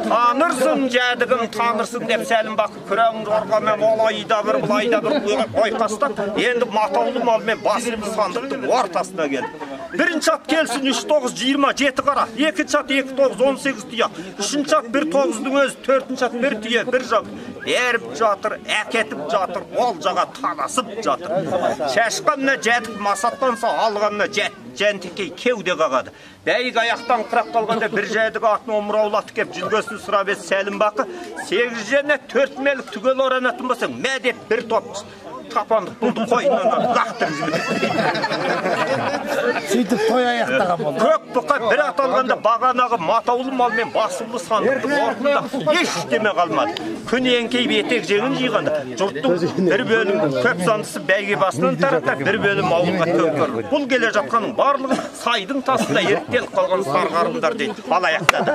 Tanırsın жәдігім, tanırsın деп сәлім бақы күрәң жорғамен олайда бір, бұлайда бір ойқастап, енді матаулы малмен басымды сандықтың ортасына келді. Бірінші ат келсін 3-9-27 қара, екінші ат 2-9-18 тұя, үшінші ат 1-9-дің өзі, төртінші ат 1 түйе, 1 жақ. Беріп жатыр, әкетіп жатыр, ол жаға танасып жатыр. Шашқанына жәдік масаттанса, алғанына жәнтекей кеуде қағады. Бәйік аяқтан қырап қалғанда бір жәдік атын омыраулаты кеп жүзгөсін сұрап еді сәлім бақы. 8 және 4 мәлік түгел оранатын болсаң, мәдеп бір топ тапандық бұлды қойынан лақтырып жіберді. Сөйтіп той аяқтаған болды. Көк бұқа бір ат алғанда бағанағы матаулы малмен басылы сандықтың ортында ештеме қалмады. Күн еңкейіп етек жеңін жиғанда жұрттың бір бөлім көп сандысы бәйге басынан таратта, бір бөлім ауылға төңкерілді. Бұл келе жатқанның барлығы сайдың тасында еріктеліп қалған сарғарымдар дейді. Ал аяқтады.